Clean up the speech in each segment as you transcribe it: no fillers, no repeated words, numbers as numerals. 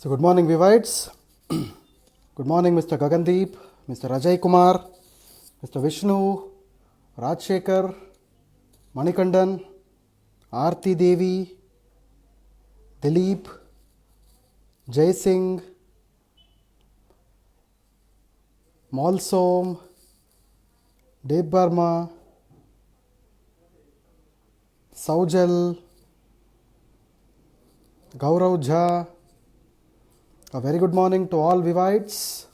So good morning, Vivites. Good morning, Mr. Gagandeep, Mr. Ajay Kumar, Mr. Vishnu, Rajshekar, Manikandan, Aarti Devi, Dilip, Jai Singh, Malsom, Deb Barma, Saujal, Gaurav Jha. A very good morning to all Vivites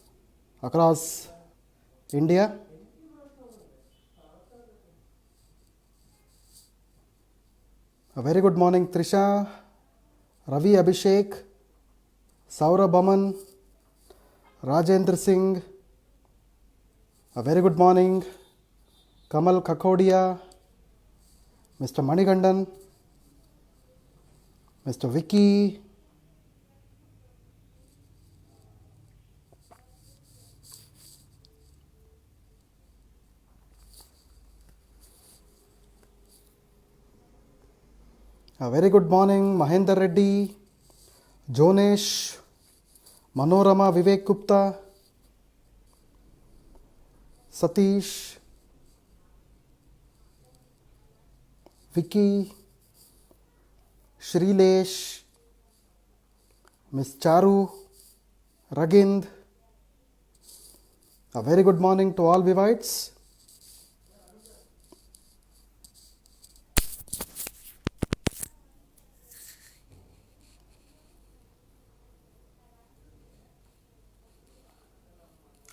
across India. A very good morning Trisha, Ravi Abhishek, Saurabh Aman, Rajendra Singh. A very good morning Kamal Kakodia, Mr. Manikandan, Mr. Vicky, a very good morning Mahendra Reddy, Jonesh, Manorama Vivek Gupta, Satish, Vicky, Shrilesh, Miss Charu, Ragind. A very good morning to all Vivites.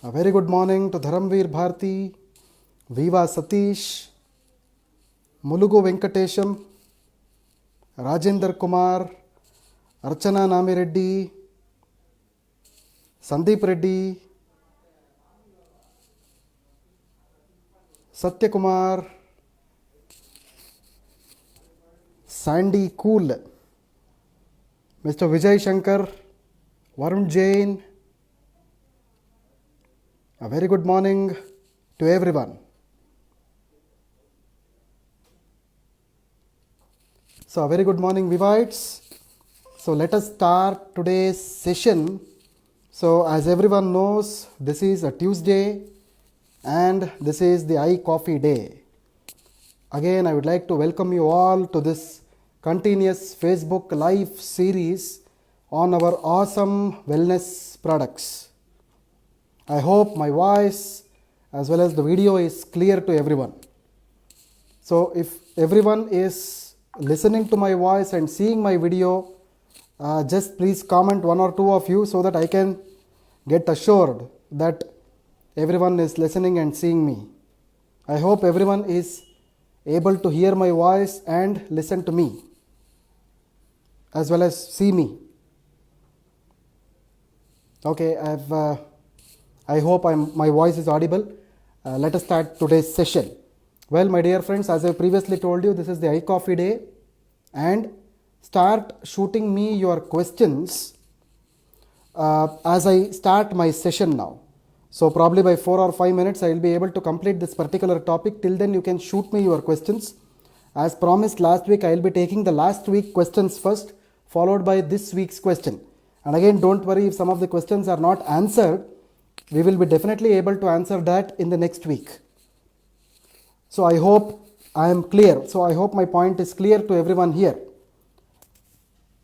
A very good morning to Dharamveer Bharti, Viva Satish, Mulugu Venkatesham, Rajendra Kumar, Archana Nami Reddy, Sandeep Reddy, Satya Kumar, Sandy Cool, Mr. Vijay Shankar, Varun Jain. A very good morning to everyone. So a very good morning Vivites. So let us start today's session. So as everyone knows, this is a Tuesday and this is the iCoffee Day. Again, I would like to welcome you all to this continuous Facebook live series on our awesome wellness products. I hope my voice as well as the video is clear to everyone. So if everyone is listening to my voice and seeing my video, just please comment one or two of you so that I can get assured that everyone is listening and seeing me. I hope everyone is able to hear my voice and listen to me as well as see me. Okay, I hope my voice is audible. Let us start today's session. Well, my dear friends, as I previously told you, this is the iCoffee Day, and start shooting me your questions as I start my session now. So probably by 4 or 5 minutes I will be able to complete this particular topic. Till then you can shoot me your questions. As promised last week, I will be taking the last week questions first, followed by this week's question. And again, don't worry if some of the questions are not answered. We will be definitely able to answer that in the next week. So I hope I am clear. So I hope my point is clear to everyone here.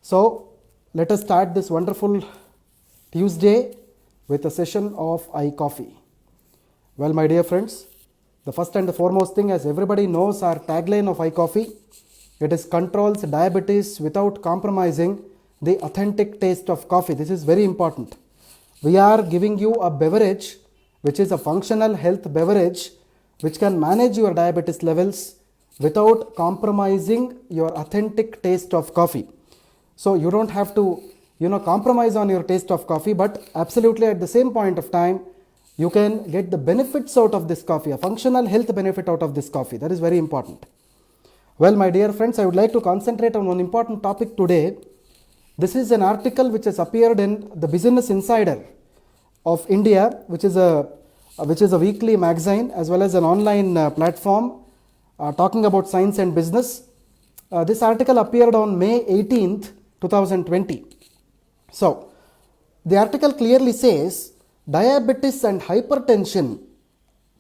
So let us start this wonderful Tuesday with a session of iCoffee. Well, my dear friends, the first and the foremost thing, as everybody knows, our tagline of iCoffee, it is controls diabetes without compromising the authentic taste of coffee. This is very important. We are giving you a beverage which is a functional health beverage which can manage your diabetes levels without compromising your authentic taste of coffee. So you don't have to compromise on your taste of coffee, but absolutely at the same point of time you can get the benefits out of this coffee, a functional health benefit out of this coffee. That is very important. Well, my dear friends, I would like to concentrate on one important topic today. This is an article which has appeared in the Business Insider of India, which is a weekly magazine as well as an online platform talking about science and business. This article appeared on May 18th, 2020. So The article clearly says diabetes and hypertension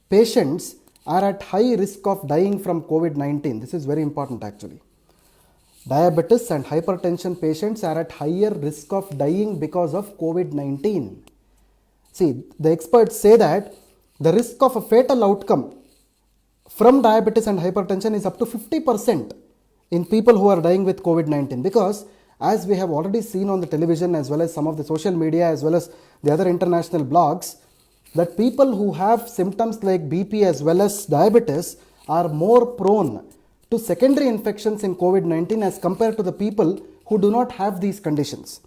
patients are at high risk of dying from COVID-19. This is very important actually. Diabetes and hypertension patients are at higher risk of dying because of COVID-19. See, the experts say that the risk of a fatal outcome from diabetes and hypertension is up to 50% in people who are dying with COVID-19, because as we have already seen on the television as well as some of the social media as well as the other international blogs, that people who have symptoms like BP as well as diabetes are more prone to secondary infections in COVID-19 as compared to the people who do not have these conditions.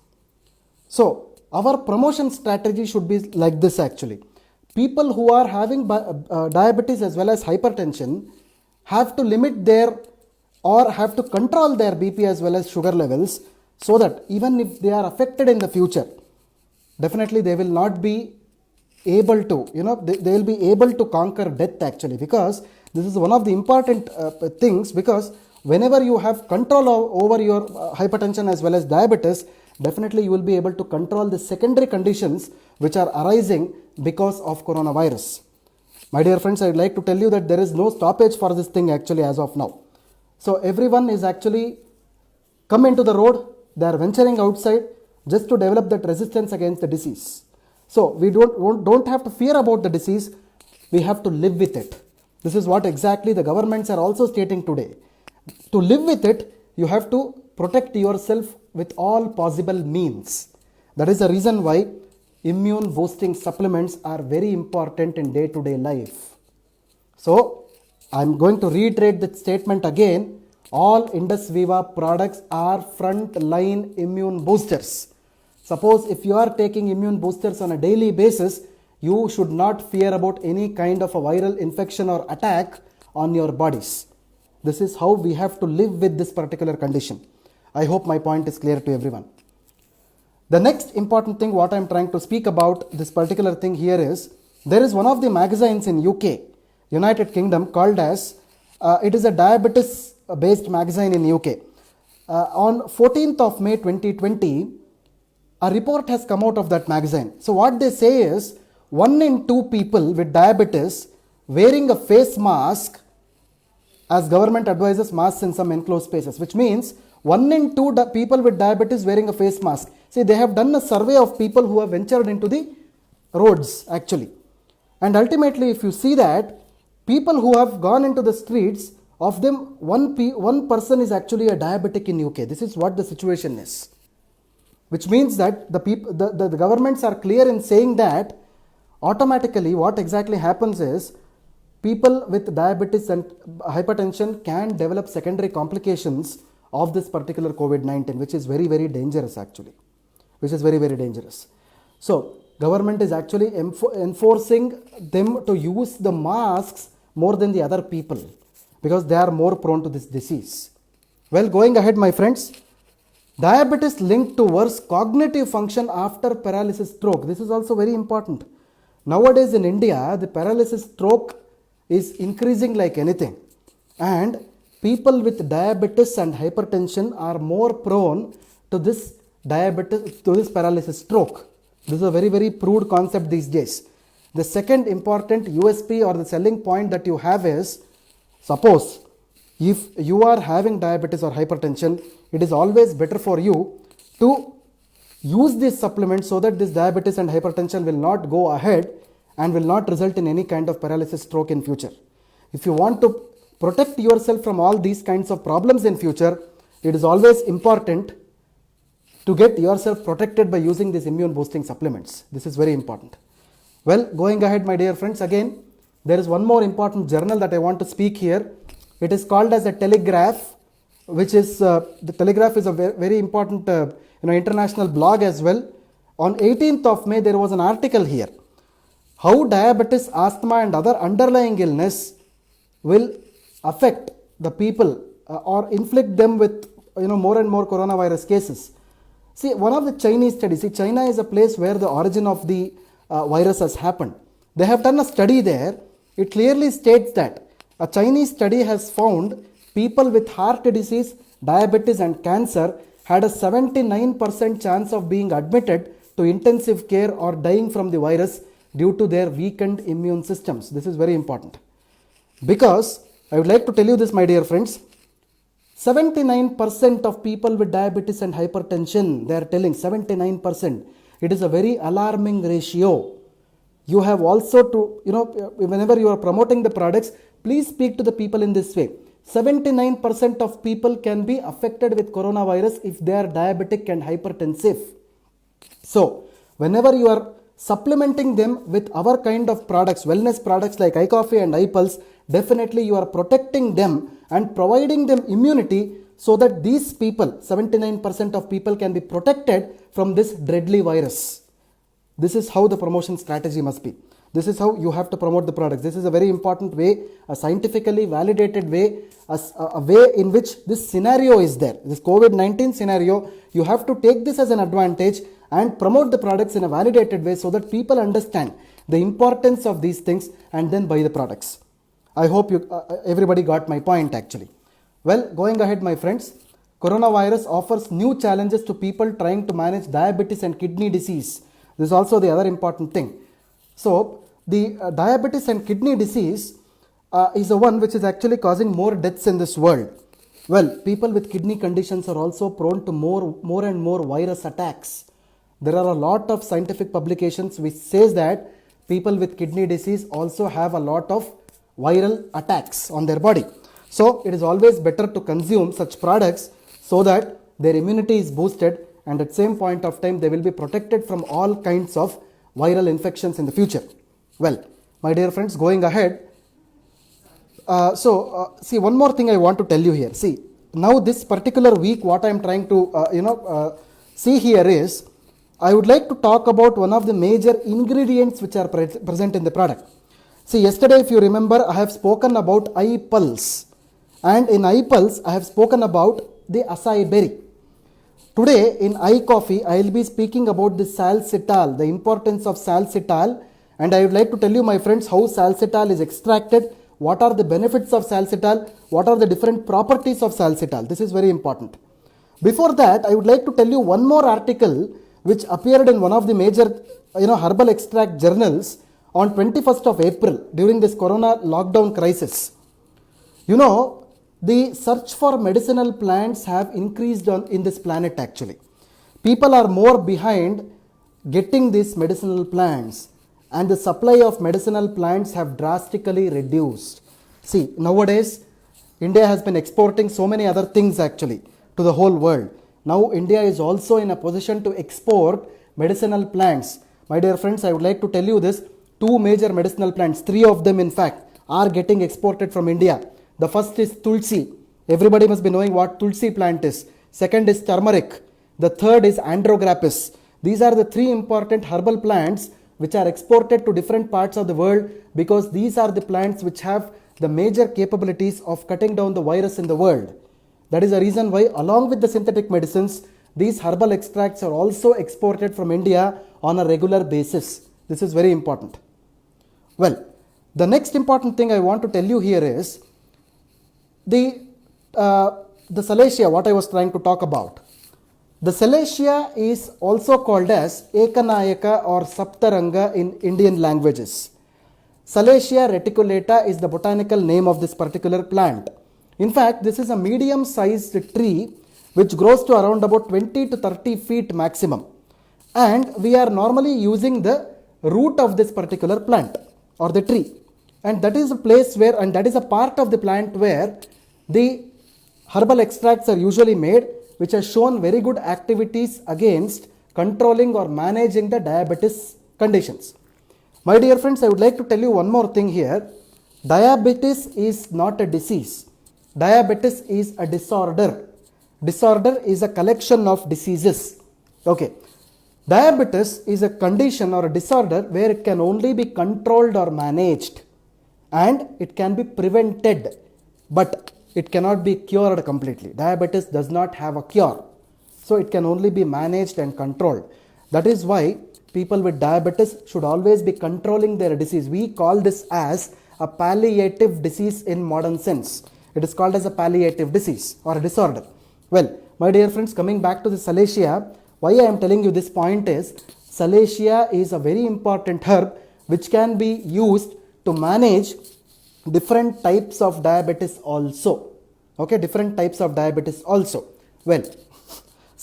So, our promotion strategy should be like this actually. People who are having diabetes as well as hypertension have to limit their or have to control their BP as well as sugar levels, so that even if they are affected in the future, definitely they will not be able to, they will be able to conquer death actually, because this is one of the important things, because whenever you have control over your hypertension as well as diabetes, definitely you will be able to control the secondary conditions which are arising because of coronavirus. My dear friends, I would like to tell you that there is no stoppage for this thing actually as of now. So everyone is actually come into the road, they are venturing outside just to develop that resistance against the disease. So we don't have to fear about the disease, we have to live with it. This is what exactly the governments are also stating today. To live with it, you have to protect yourself with all possible means. That is the reason why immune boosting supplements are very important in day-to-day life. So I am going to reiterate that statement again. All Indus Viva products are front-line immune boosters. Suppose if you are taking immune boosters on a daily basis, you should not fear about any kind of a viral infection or attack on your bodies. This is how we have to live with this particular condition. I hope my point is clear to everyone. The next important thing what I am trying to speak about this particular thing here is, there is one of the magazines in UK, United Kingdom, called as, it is a diabetes based magazine in UK. On 14th of May 2020, a report has come out of that magazine. So what they say is, 1 in 2 people with diabetes wearing a face mask, as government advises masks in some enclosed spaces, which means 1 in 2 people with diabetes wearing a face mask. See, they have done a survey of people who have ventured into the roads actually. And ultimately, if you see that, people who have gone into the streets, of them, one person is actually a diabetic in UK. This is what the situation is. Which means that the governments are clear in saying that automatically what exactly happens is, people with diabetes and hypertension can develop secondary complications of this particular COVID-19, which is very, very dangerous actually. Which is very, very dangerous. So, government is actually enforcing them to use the masks more than the other people, because they are more prone to this disease. Well, going ahead, my friends, diabetes linked to worse cognitive function after paralysis stroke. This is also very important. Nowadays in India, the paralysis stroke is increasing like anything, and people with diabetes and hypertension are more prone to this paralysis stroke. This is a very, very proved concept these days. The second important USP or the selling point that you have is, suppose if you are having diabetes or hypertension, it is always better for you to use these supplements so that this diabetes and hypertension will not go ahead and will not result in any kind of paralysis stroke in future. If you want to protect yourself from all these kinds of problems in future, it is always important to get yourself protected by using these immune boosting supplements. This is very important. Well, going ahead, my dear friends, again, there is one more important journal that I want to speak here. It is called as a Telegraph, which is, the Telegraph is a very important international blog as well. On 18th of May, there was an article here. How diabetes, asthma and other underlying illness will affect the people or inflict them with more and more coronavirus cases. See, one of the Chinese studies, China is a place where the origin of the virus has happened. They have done a study there. It clearly states that a Chinese study has found people with heart disease, diabetes and cancer had a 79% chance of being admitted to intensive care or dying from the virus due to their weakened immune systems. This is very important. Because I would like to tell you this, my dear friends, 79% of people with diabetes and hypertension, they are telling 79%. It is a very alarming ratio. You have also to, whenever you are promoting the products, please speak to the people in this way. 79% of people can be affected with coronavirus if they are diabetic and hypertensive. So, whenever you are supplementing them with our kind of products, wellness products like iCoffee and iPulse, definitely you are protecting them and providing them immunity so that these people, 79% of people, can be protected from this deadly virus. This is how the promotion strategy must be. This is how you have to promote the products. This is a very important way, a scientifically validated way, a way in which this scenario is there. This COVID-19 scenario, you have to take this as an advantage and promote the products in a validated way so that people understand the importance of these things and then buy the products. I hope everybody got my point actually. Well, going ahead, my friends, coronavirus offers new challenges to people trying to manage diabetes and kidney disease. This is also the other important thing. So, the diabetes and kidney disease is the one which is actually causing more deaths in this world. Well, people with kidney conditions are also prone to more and more virus attacks. There are a lot of scientific publications which says that people with kidney disease also have a lot of viral attacks on their body. So, it is always better to consume such products so that their immunity is boosted and at the same point of time they will be protected from all kinds of viral infections in the future. Well, my dear friends, going ahead, see, one more thing I want to tell you here. See, now this particular week, what I am trying to see here is, I would like to talk about one of the major ingredients which are present in the product. See, yesterday, if you remember, I have spoken about iPulse, and in iPulse I have spoken about the acai berry. Today in iCoffee, I will be speaking about the salsitol, the importance of salsitol, and I would like to tell you, my friends, how salsitol is extracted, what are the benefits of salsitol, what are the different properties of salsitol. This is very important. Before that, I would like to tell you one more article which appeared in one of the major herbal extract journals on 21st of April during this corona lockdown crisis. The search for medicinal plants have increased in this planet actually. People are more behind getting these medicinal plants and the supply of medicinal plants have drastically reduced. See, nowadays India has been exporting so many other things actually to the whole world. Now India is also in a position to export medicinal plants. My dear friends, I would like to tell you this. 2 major medicinal plants, 3 of them in fact, are getting exported from India. The first is Tulsi. Everybody must be knowing what Tulsi plant is. Second is turmeric. The third is Andrographis. These are the 3 important herbal plants which are exported to different parts of the world because these are the plants which have the major capabilities of cutting down the virus in the world. That is the reason why, along with the synthetic medicines, these herbal extracts are also exported from India on a regular basis. This is very important. Well, the next important thing I want to tell you here is the Salacia, what I was trying to talk about. The Salacia is also called as Ekanayaka or Saptaranga in Indian languages. Salacia reticulata is the botanical name of this particular plant. In fact, this is a medium-sized tree which grows to around about 20 to 30 feet maximum. And we are normally using the root of this particular plant or the tree. And that is a place where, and that is a part of the plant where the herbal extracts are usually made, which has shown very good activities against controlling or managing the diabetes conditions. My dear friends, I would like to tell you one more thing here. Diabetes is not a disease. Diabetes is a disorder. Disorder is a collection of diseases. Okay. Diabetes is a condition or a disorder where it can only be controlled or managed and it can be prevented, but it cannot be cured completely. Diabetes does not have a cure. So it can only be managed and controlled. That is why people with diabetes should always be controlling their disease. We call this as a palliative disease in modern sense. It is called as a palliative disease or a disorder. Well, my dear friends, coming back to the Salacia, why I am telling you this point is, Salacia is a very important herb which can be used to manage different types of diabetes also. Okay, different types of diabetes also. Well,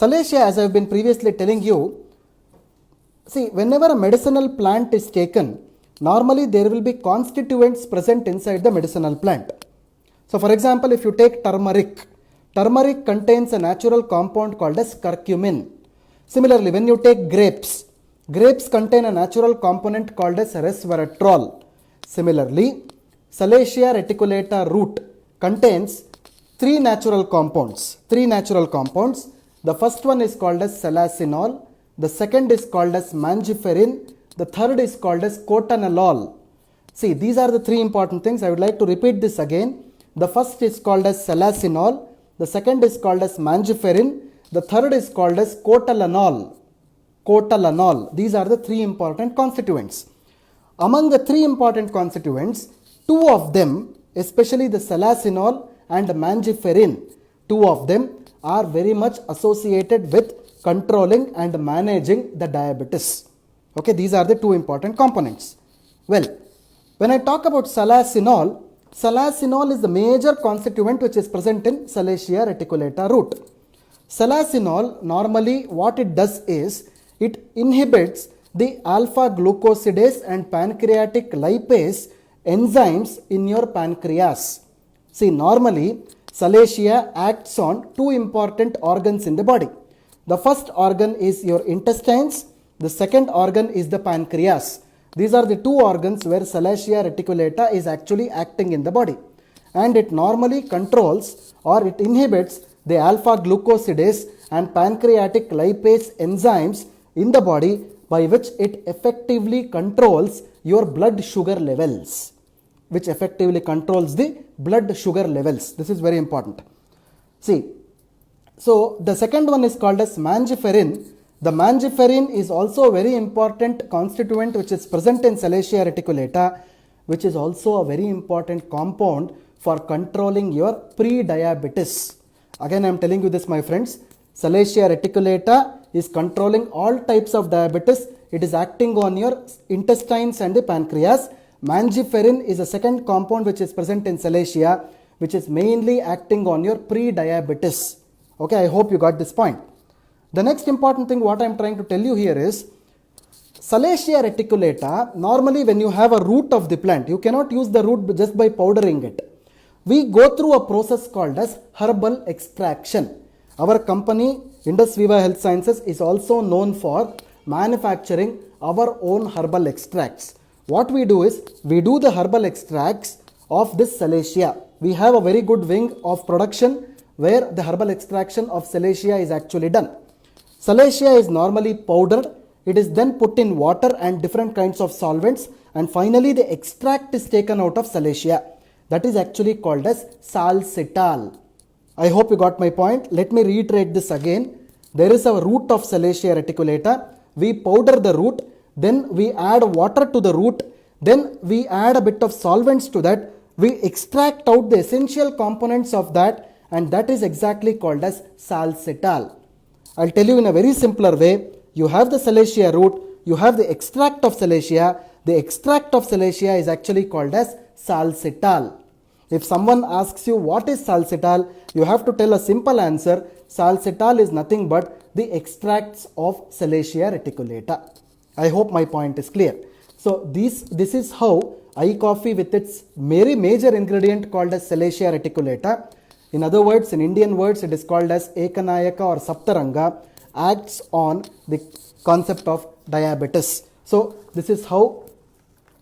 Salacia, as I have been previously telling you, see, whenever a medicinal plant is taken, normally there will be constituents present inside the medicinal plant. So, for example, if you take turmeric, turmeric contains a natural compound called as curcumin. Similarly, when you take grapes, grapes contain a natural component called as resveratrol. Similarly, Salacia reticulata root contains three natural compounds. The first one is called as salacinol, the second is called as mangiferin, the third is called as cotanolol. See, these are the three important things. I would like to repeat this again. The first is called as salacinol, the second is called as mangiferin, the third is called as cotanolol. These are the three important constituents. Among the three important constituents, two of them, especially the salacinol and mangiferin, two of them are very much associated with controlling and managing the diabetes. Okay, these are the two important components. Well, when I talk about salacinol, salacinol is the major constituent which is present in Salacia reticulata root. Salacinol, normally what it does is, it inhibits the alpha glucosidase and pancreatic lipase enzymes in your pancreas. See, normally Salacia acts on two important organs in the body. The first organ is your intestines, the second organ is the pancreas. These are the two organs where Salacia reticulata is actually acting in the body, and it normally controls or it inhibits the alpha glucosidase and pancreatic lipase enzymes in the body, by which it effectively controls your blood sugar levels. This is very important. See, so the second one is called as mangiferin. The mangiferin is also a very important constituent which is present in Salacia reticulata, which is also a very important compound for controlling your pre-diabetes. Again, I am telling you this, my friends. Salacia reticulata is controlling all types of diabetes. It is acting on your intestines and the pancreas. Mangiferin is a second compound which is present in Salacia, which is mainly acting on your pre-diabetes. Okay, I hope you got this point. The next important thing what I am trying to tell you here is, Salacia reticulata, normally when you have a root of the plant, you cannot use the root just by powdering it. We go through a process called as herbal extraction. Our company, Indus Viva Health Sciences, is also known for manufacturing our own herbal extracts. What we do is, we do the herbal extracts of this Salacia. We have a very good wing of production where the herbal extraction of Salacia is actually done. Salacia is normally powdered. It is then put in water and different kinds of solvents, and finally the extract is taken out of Salacia. That is actually called as salcital. I hope you got my point. Let me reiterate this again. There is a root of Salacia reticulata. We powder the root, then we add water to the root, then we add a bit of solvents to that. We extract out the essential components of that, and that is exactly called as salcital. I'll tell you in a very simpler way. You have the Salacia root, you have the extract of Salacia. The extract of Salacia is actually called as salcital. If someone asks you what is salcital, you have to tell a simple answer. Salcital is nothing but the extracts of Salacia reticulata. I hope my point is clear. So this is how iCoffee, with its very major ingredient called as Salacia reticulata, in other words, in Indian words, it is called as Ekanayaka or Saptaranga, acts on the concept of diabetes. So this is how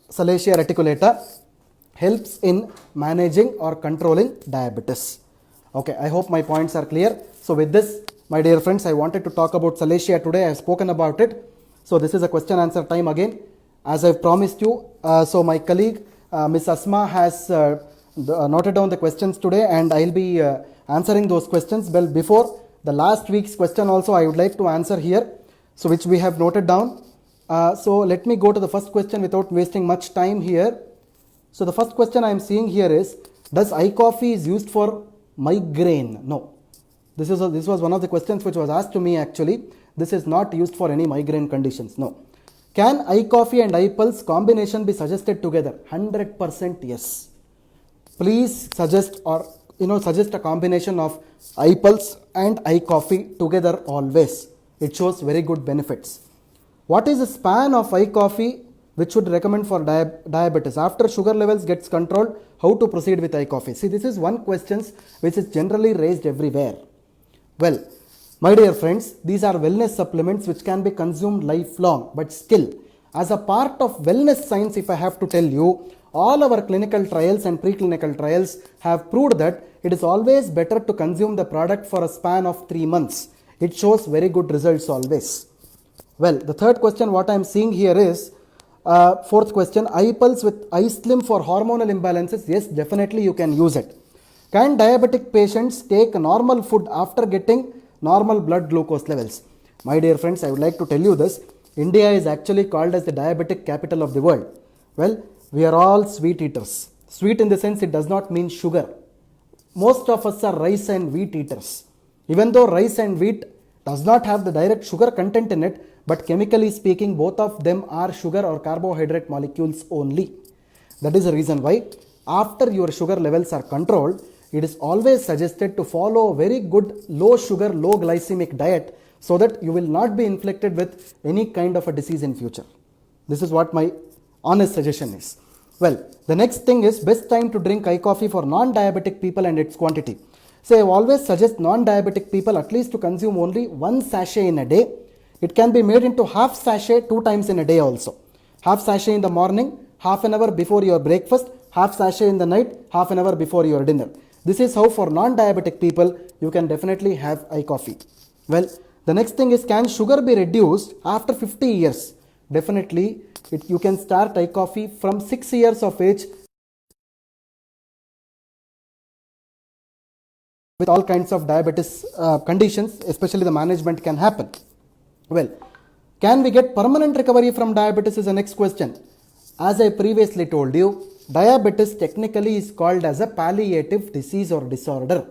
Salacia reticulata helps in managing or controlling diabetes. Okay, I hope my points are clear. So with this, my dear friends, I wanted to talk about Salacia today. I have spoken about it. So this is a question answer time again. As I've promised you, so my colleague Miss Asma has noted down the questions today, and I'll be answering those questions. Well, before the last week's question also I would like to answer here, so which we have noted down. So let me go to the first question without wasting much time here. So the first question I am seeing here is, does iCoffee is used for migraine? No. This was one of the questions which was asked to me actually. This is not used for any migraine conditions. No. Can iCoffee and iPulse combination be suggested together? 100% yes. Please suggest suggest a combination of iPulse and iCoffee together always. It shows very good benefits. What is the span of iCoffee which should recommend for diabetes? After sugar levels gets controlled, how to proceed with iCoffee? See, this is one question which is generally raised everywhere. Well, my dear friends, these are wellness supplements which can be consumed lifelong, but still, as a part of wellness science, if I have to tell you, all our clinical trials and preclinical trials have proved that it is always better to consume the product for a span of 3 months. It shows very good results always. Well, the third question what I am seeing here is, fourth question, iPulse with iSlim for hormonal imbalances. Yes, definitely you can use it. Can diabetic patients take normal food after getting normal blood glucose levels? My dear friends, I would like to tell you this. India is actually called as the diabetic capital of the world. Well, we are all sweet eaters. Sweet in the sense it does not mean sugar. Most of us are rice and wheat eaters. Even though rice and wheat does not have the direct sugar content in it, but chemically speaking, both of them are sugar or carbohydrate molecules only. That is the reason why after your sugar levels are controlled, it is always suggested to follow a very good low sugar, low glycemic diet so that you will not be inflicted with any kind of a disease in future. This is what my honest suggestion is. Well, the next thing is best time to drink iCoffee for non-diabetic people and its quantity. So I always suggest non-diabetic people at least to consume only 1 sachet in a day. It can be made into half sachet 2 times in a day also. Half sachet in the morning, half an hour before your breakfast, half sachet in the night, half an hour before your dinner. This is how for non-diabetic people you can definitely have iCoffee. Well, the next thing is, can sugar be reduced after 50 years? Definitely, you can start iCoffee from 6 years of age with all kinds of diabetes conditions, especially the management can happen. Well, can we get permanent recovery from diabetes is the next question. As I previously told you, diabetes technically is called as a palliative disease or disorder.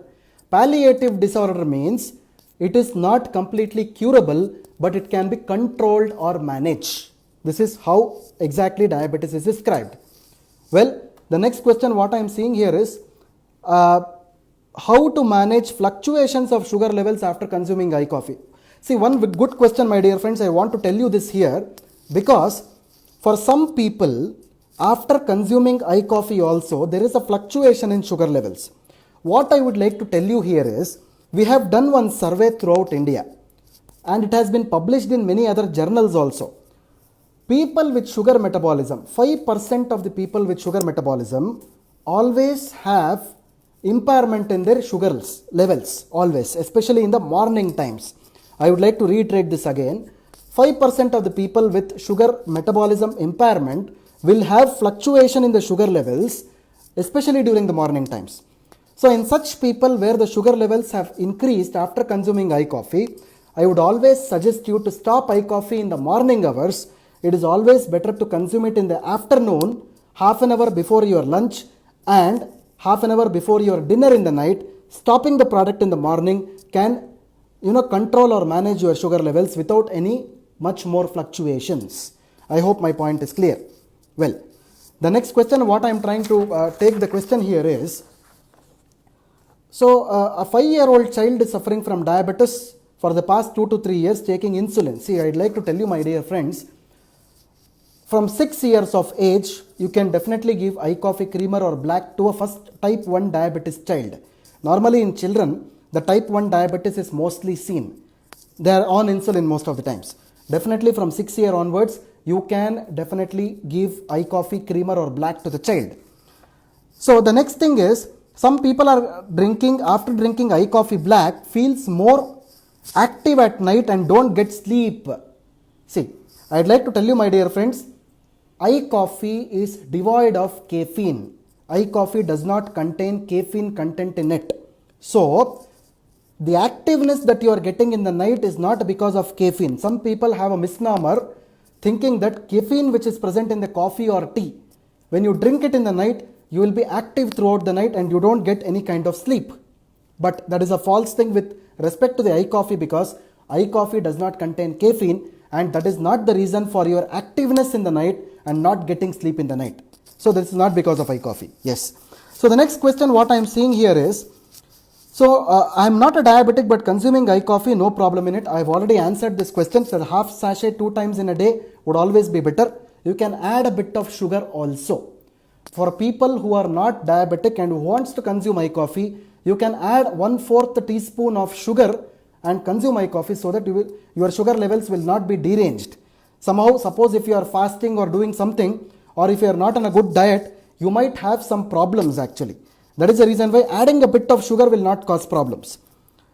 Palliative disorder means it is not completely curable, but it can be controlled or managed. This is how exactly diabetes is described. Well, the next question what I am seeing here is how to manage fluctuations of sugar levels after consuming iCoffee. See, one good question, my dear friends, I want to tell you this here because for some people, after consuming iCoffee also, there is a fluctuation in sugar levels. What I would like to tell you here is, we have done one survey throughout India and it has been published in many other journals also. People with sugar metabolism, 5% of the people with sugar metabolism always have impairment in their sugar levels, always, especially in the morning times. I would like to reiterate this again. 5% of the people with sugar metabolism impairment will have fluctuation in the sugar levels, especially during the morning times. So in such people where the sugar levels have increased after consuming iCoffee, I would always suggest you to stop iCoffee in the morning hours. It is always better to consume it in the afternoon, half an hour before your lunch and half an hour before your dinner in the night. Stopping the product in the morning can control or manage your sugar levels without any much more fluctuations. I hope my point is clear. Well, the next question what I am trying to take the question here is, so a 5-year-old child is suffering from diabetes for the past 2 to 3 years taking insulin. See, I'd like to tell you, my dear friends, from 6 years of age, you can definitely give iCoffee creamer or black to a first type 1 diabetes child. Normally in children, the type 1 diabetes is mostly seen. They are on insulin most of the times. Definitely from 6 year onwards, you can definitely give iCoffee creamer or black to the child. So the next thing is, some people are after drinking iCoffee black, feels more active at night and don't get sleep. See, I'd like to tell you, my dear friends, iCoffee is devoid of caffeine. iCoffee does not contain caffeine content in it. So, the activeness that you are getting in the night is not because of caffeine. Some people have a misnomer thinking that caffeine which is present in the coffee or tea, when you drink it in the night, you will be active throughout the night and you don't get any kind of sleep. But that is a false thing with respect to the iCoffee, because iCoffee does not contain caffeine, and that is not the reason for your activeness in the night and not getting sleep in the night. So this is not because of iCoffee. Yes. So the next question what I am seeing here is, so I am not a diabetic but consuming iCoffee, no problem in it. I have already answered this question. So half sachet 2 times in a day would always be better. You can add a bit of sugar also. For people who are not diabetic and who wants to consume iCoffee, you can add 1/4 teaspoon of sugar and consume iCoffee, so that your sugar levels will not be deranged. Somehow, suppose if you are fasting or doing something, or if you are not on a good diet, you might have some problems actually. That is the reason why adding a bit of sugar will not cause problems.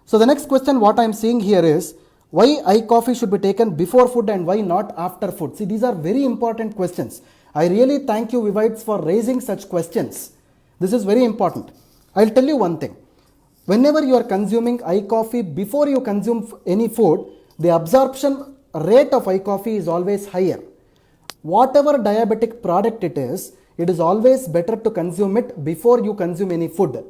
So the next question what I am seeing here is, why iCoffee should be taken before food and why not after food? See, these are very important questions. I really thank you Vivites for raising such questions. This is very important. I'll tell you one thing. Whenever you are consuming iCoffee before you consume any food, the absorption rate of iCoffee is always higher. Whatever diabetic product it is always better to consume it before you consume any food.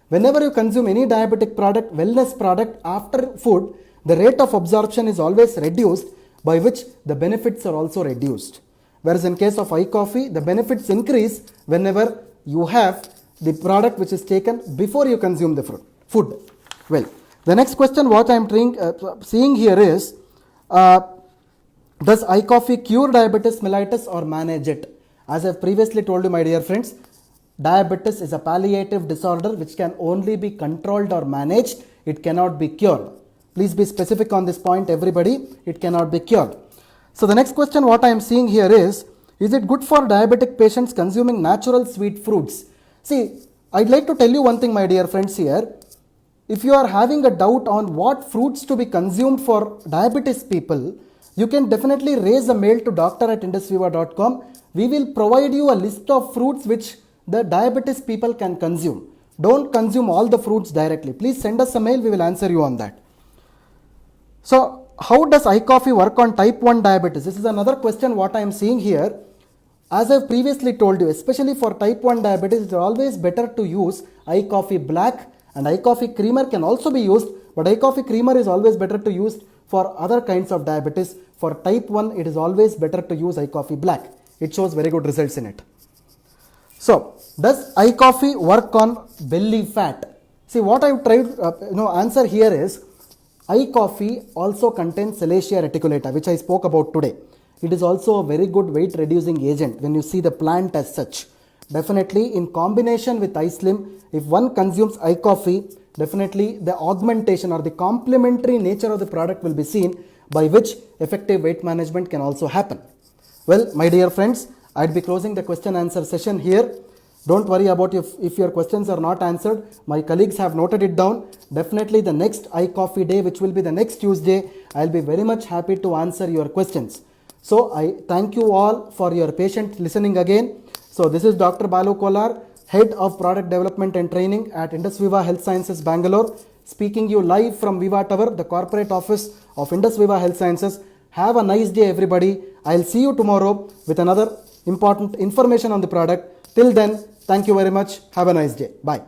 Whenever you consume any diabetic product, wellness product after food, the rate of absorption is always reduced, by which the benefits are also reduced. Whereas in case of iCoffee, the benefits increase whenever you have the product which is taken before you consume the food. Well, the next question what I am seeing here is, does iCoffee cure diabetes mellitus or manage it? As I have previously told you, my dear friends, diabetes is a palliative disorder which can only be controlled or managed. It cannot be cured. Please be specific on this point, everybody. It cannot be cured. So the next question what I am seeing here is it good for diabetic patients consuming natural sweet fruits? See, I'd like to tell you one thing, my dear friends here. If you are having a doubt on what fruits to be consumed for diabetes people, you can definitely raise a mail to doctor@indusviva.com. We will provide you a list of fruits which the diabetes people can consume. Don't consume all the fruits directly. Please send us a mail, we will answer you on that. So, how does iCoffee work on type 1 diabetes? This is another question what I am seeing here. As I have previously told you, especially for type 1 diabetes, it is always better to use iCoffee Black, and iCoffee Creamer can also be used, but iCoffee Creamer is always better to use for other kinds of diabetes. For type 1, it is always better to use iCoffee Black. It shows very good results in it. So, does iCoffee work on belly fat? See, what I have tried answer here is, iCoffee also contains Salacia reticulata, which I spoke about today. It is also a very good weight reducing agent when you see the plant as such. Definitely in combination with iSlim, if one consumes iCoffee, definitely the augmentation or the complementary nature of the product will be seen, by which effective weight management can also happen. Well, my dear friends, I'd be closing the question answer session here. Don't worry about if your questions are not answered. My colleagues have noted it down. Definitely the next iCoffee day, which will be the next Tuesday, I'll be very much happy to answer your questions. So I thank you all for your patient listening again. So this is Dr. Balu Kolar, Head of Product Development and Training at Indus Viva Health Sciences, Bangalore, speaking you live from Viva Tower, the corporate office of Indus Viva Health Sciences. Have a nice day, everybody. I'll see you tomorrow with another important information on the product. Till then, thank you very much. Have a nice day. Bye.